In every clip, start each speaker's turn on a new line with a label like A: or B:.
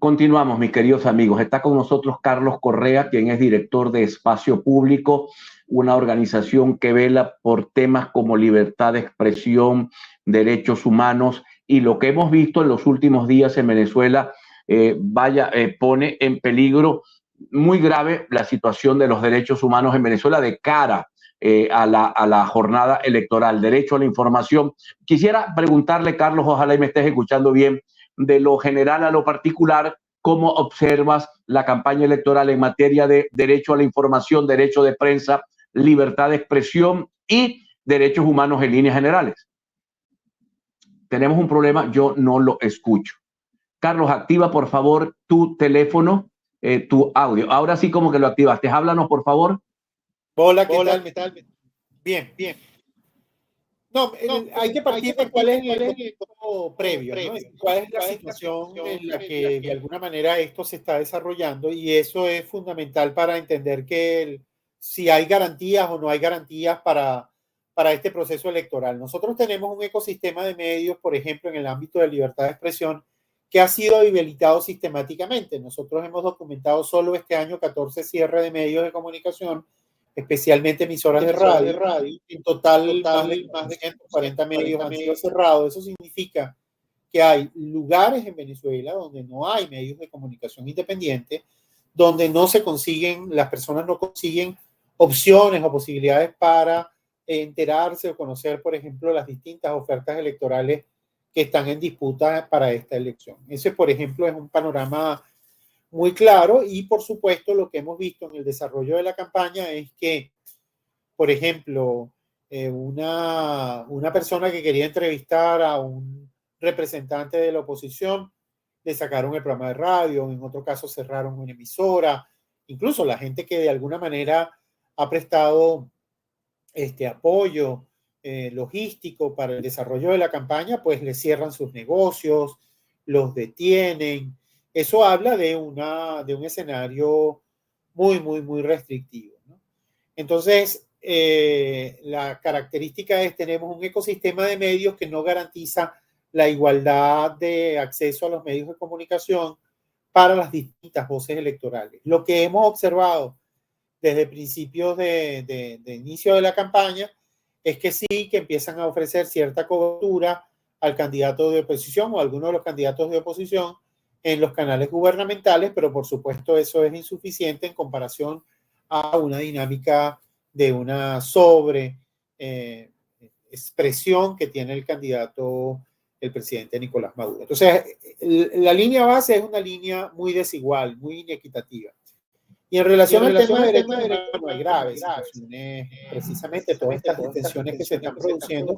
A: Continuamos, mis queridos amigos. Está con nosotros Carlos Correa, quien es director de Espacio Público, una organización que vela por temas como libertad de expresión, derechos humanos, y lo que hemos visto en los últimos días en Venezuela pone en peligro muy grave la situación de los derechos humanos en Venezuela de cara a la jornada electoral. Derecho a la información. Quisiera preguntarle, Carlos, ojalá y me estés escuchando bien, de lo general a lo particular, ¿cómo observas la campaña electoral en materia de derecho a la información, derecho de prensa, libertad de expresión y derechos humanos en líneas generales? Tenemos un problema, yo no lo escucho. Carlos, activa por favor tu teléfono, tu audio. Ahora sí como que lo activaste. Háblanos, por favor.
B: Hola, ¿qué tal? Bien. No, hay que partir de cuál es el contexto previo, ¿no? Cuál es la situación en la que de alguna manera esto se está desarrollando, y eso es fundamental para entender que si hay garantías o no hay garantías para este proceso electoral. Nosotros tenemos un ecosistema de medios, por ejemplo, en el ámbito de libertad de expresión, que ha sido debilitado sistemáticamente. Nosotros hemos documentado solo este año 14 cierres de medios de comunicación, especialmente emisoras de radio. En total, más de 140 medios han sido cerrados. Eso significa que hay lugares en Venezuela donde no hay medios de comunicación independientes, donde no se consiguen, las personas no consiguen opciones o posibilidades para enterarse o conocer, por ejemplo, las distintas ofertas electorales que están en disputa para esta elección. Ese, por ejemplo, es un panorama muy claro, y por supuesto lo que hemos visto en el desarrollo de la campaña es que, por ejemplo, una persona que quería entrevistar a un representante de la oposición, le sacaron el programa de radio, en otro caso cerraron una emisora, incluso la gente que de alguna manera ha prestado apoyo logístico para el desarrollo de la campaña, pues le cierran sus negocios, los detienen. Eso habla de un escenario muy restrictivo, ¿no? Entonces, la característica es, tenemos un ecosistema de medios que no garantiza la igualdad de acceso a los medios de comunicación para las distintas voces electorales. Lo que hemos observado desde principios de inicio de la campaña es que sí, que empiezan a ofrecer cierta cobertura al candidato de oposición o a alguno de los candidatos de oposición en los canales gubernamentales, pero por supuesto eso es insuficiente en comparación a una dinámica de una expresión que tiene el candidato, el presidente Nicolás Maduro. Entonces, la línea base es una línea muy desigual, muy inequitativa. Y en relación al tema de derechos humanos, hay graves situaciones. Precisamente todas estas detenciones que se están produciendo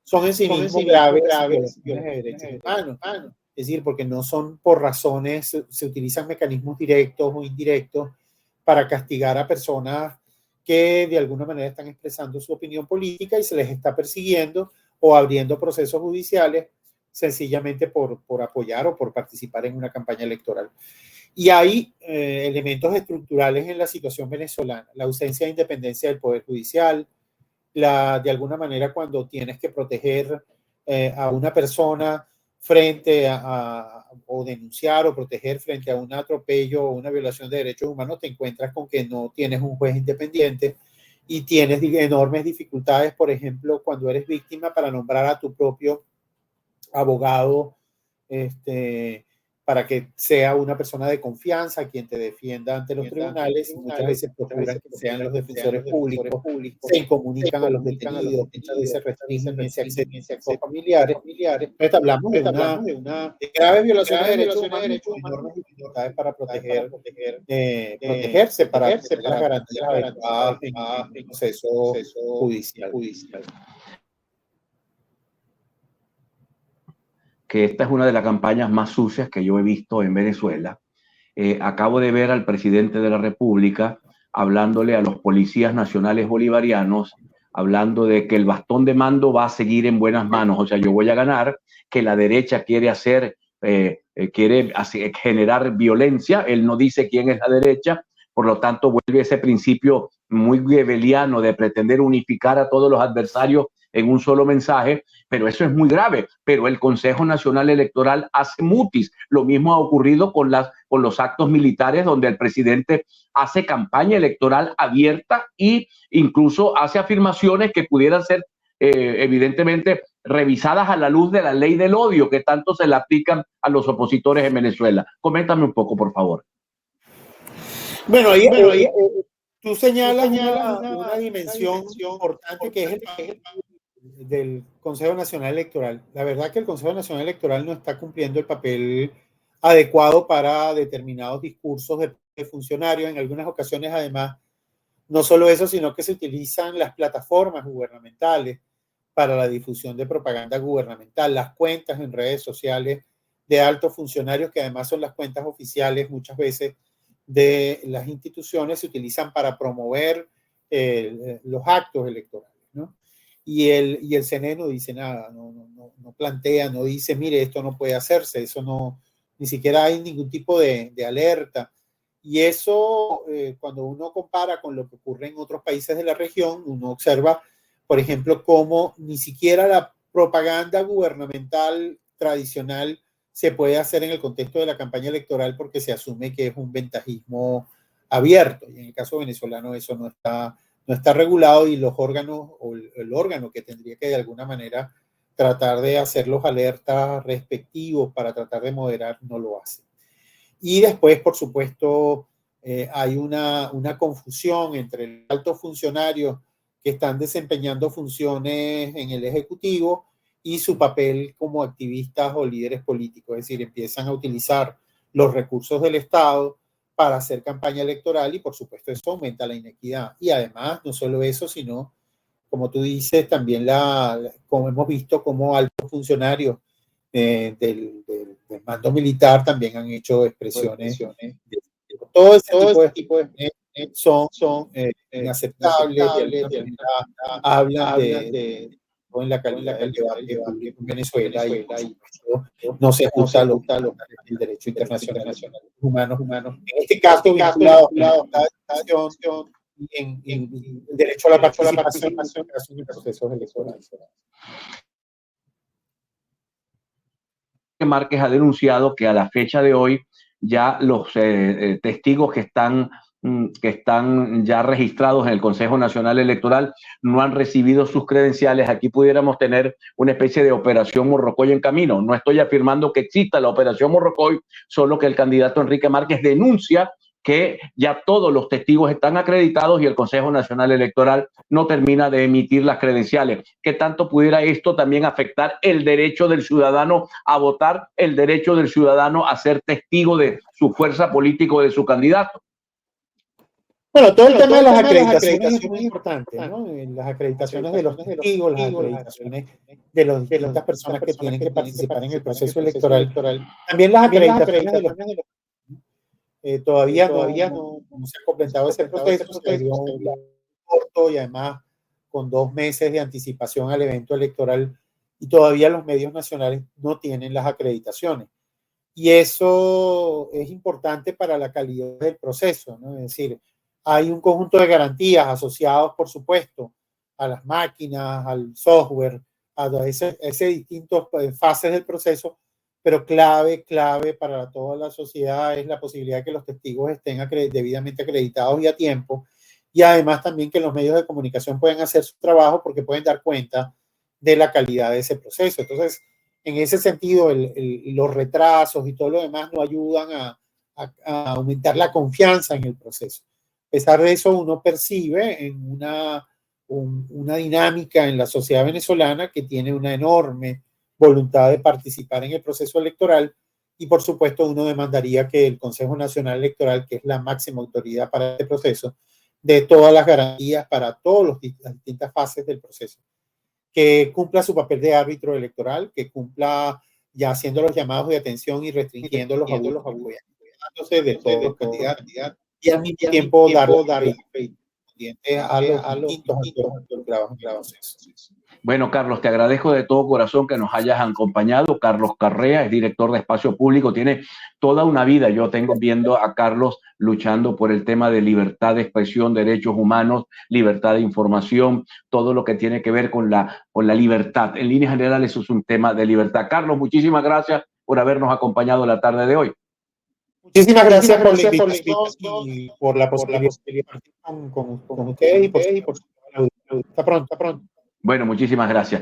B: son en sí mismos graves violaciones de derechos humanos. Es decir, porque no son por razones, se utilizan mecanismos directos o indirectos para castigar a personas que de alguna manera están expresando su opinión política y se les está persiguiendo o abriendo procesos judiciales sencillamente por apoyar o por participar en una campaña electoral. Y hay elementos estructurales en la situación venezolana, la ausencia de independencia del Poder Judicial, de alguna manera cuando tienes que proteger a una persona frente o denunciar o proteger frente a un atropello o una violación de derechos humanos, te encuentras con que no tienes un juez independiente y tienes enormes dificultades, por ejemplo, cuando eres víctima, para nombrar a tu propio abogado, para que sea una persona de confianza quien te defienda ante los tribunales. Muchas veces procuran que sean los defensores públicos, se incomunican a los detenidos, se restringen ese acceso familiares. Entonces hablamos de graves violaciones de derechos humanos, enormes dificultades para protegerse, para tener las garantías adecuadas en el proceso judicial.
A: Que esta es una de las campañas más sucias que yo he visto en Venezuela. Acabo de ver al presidente de la República hablándole a los policías nacionales bolivarianos, hablando de que el bastón de mando va a seguir en buenas manos, o sea, yo voy a ganar, que la derecha quiere generar violencia, él no dice quién es la derecha, por lo tanto vuelve ese principio muy goebbeliano de pretender unificar a todos los adversarios en un solo mensaje, pero eso es muy grave. Pero el Consejo Nacional Electoral hace mutis. Lo mismo ha ocurrido con los actos militares, donde el presidente hace campaña electoral abierta e incluso hace afirmaciones que pudieran ser evidentemente revisadas a la luz de la ley del odio que tanto se le aplican a los opositores en Venezuela. Coméntame un poco, por favor.
B: Bueno, tú señalas una dimensión importante que es el papel del Consejo Nacional Electoral. La verdad que el Consejo Nacional Electoral no está cumpliendo el papel adecuado para determinados discursos de funcionarios. En algunas ocasiones, además, no solo eso, sino que se utilizan las plataformas gubernamentales para la difusión de propaganda gubernamental, las cuentas en redes sociales de altos funcionarios, que además son las cuentas oficiales muchas veces de las instituciones, se utilizan para promover los actos electorales, ¿no? Y el CNE no dice nada, no plantea, no dice, mire, esto no puede hacerse, eso no, ni siquiera hay ningún tipo de alerta. Y eso, cuando uno compara con lo que ocurre en otros países de la región, uno observa, por ejemplo, cómo ni siquiera la propaganda gubernamental tradicional se puede hacer en el contexto de la campaña electoral porque se asume que es un ventajismo abierto. Y en el caso venezolano eso no está regulado, y los órganos o el órgano que tendría que de alguna manera tratar de hacer los alertas respectivos para tratar de moderar no lo hace. Y después, por supuesto, hay una confusión entre altos funcionarios que están desempeñando funciones en el Ejecutivo y su papel como activistas o líderes políticos. Es decir, empiezan a utilizar los recursos del Estado para hacer campaña electoral y, por supuesto, eso aumenta la inequidad. Y además, no solo eso, sino, como tú dices, también como hemos visto, como altos funcionarios del mando militar también han hecho expresiones. Todo ese tipo de son inaceptables, hablan de en la calidad del debate público en Venezuela, y no se ajusta el derecho internacional humanos. En este caso, vinculado a la en el derecho a la participación en los procesos electorales.
A: Márquez ha denunciado que a la fecha de hoy ya los testigos que están ya registrados en el Consejo Nacional Electoral no han recibido sus credenciales. Aquí pudiéramos tener una especie de operación Morrocoy en camino. No estoy afirmando que exista la operación Morrocoy, solo que el candidato Enrique Márquez denuncia que ya todos los testigos están acreditados y el Consejo Nacional Electoral no termina de emitir las credenciales. ¿Qué tanto pudiera esto también afectar el derecho del ciudadano a votar, el derecho del ciudadano a ser testigo de su fuerza política o de su candidato?
B: Bueno, todo el tema de las acreditaciones es muy importante, ¿no? Las acreditaciones de los testigos, las acreditaciones de las distintas personas que tienen que participar en el proceso electoral. También las acreditaciones de los todavía no se ha completado ese proceso, se dio un corto y además con 2 meses de anticipación al evento electoral, y todavía los medios nacionales no tienen las acreditaciones. Y eso es importante para la calidad del proceso, ¿no? Es decir, hay un conjunto de garantías asociados, por supuesto, a las máquinas, al software, a esas distintas fases del proceso, pero clave para toda la sociedad es la posibilidad de que los testigos estén debidamente acreditados y a tiempo, y además también que los medios de comunicación puedan hacer su trabajo porque pueden dar cuenta de la calidad de ese proceso. Entonces, en ese sentido, los retrasos y todo lo demás no ayudan a aumentar la confianza en el proceso. A pesar de eso, uno percibe en una dinámica en la sociedad venezolana que tiene una enorme voluntad de participar en el proceso electoral, y por supuesto uno demandaría que el Consejo Nacional Electoral, que es la máxima autoridad para este proceso, dé todas las garantías para todas las distintas fases del proceso, que cumpla su papel de árbitro electoral, que cumpla ya haciendo los llamados de atención y restringiendo los abusos de todos los candidatos, y al mismo tiempo dar a los distintos actores involucrados en el proceso.
A: Bueno, Carlos, te agradezco de todo corazón que nos hayas acompañado. Carlos Correa es director de Espacio Público, tiene toda una vida. Yo tengo viendo a Carlos luchando por el tema de libertad de expresión, derechos humanos, libertad de información, todo lo que tiene que ver con la libertad. En líneas generales, eso es un tema de libertad. Carlos, muchísimas gracias por habernos acompañado la tarde de hoy.
B: Muchísimas gracias por la invitación y por la posibilidad de compartir con ustedes y por hasta pronto.
A: Bueno, muchísimas gracias.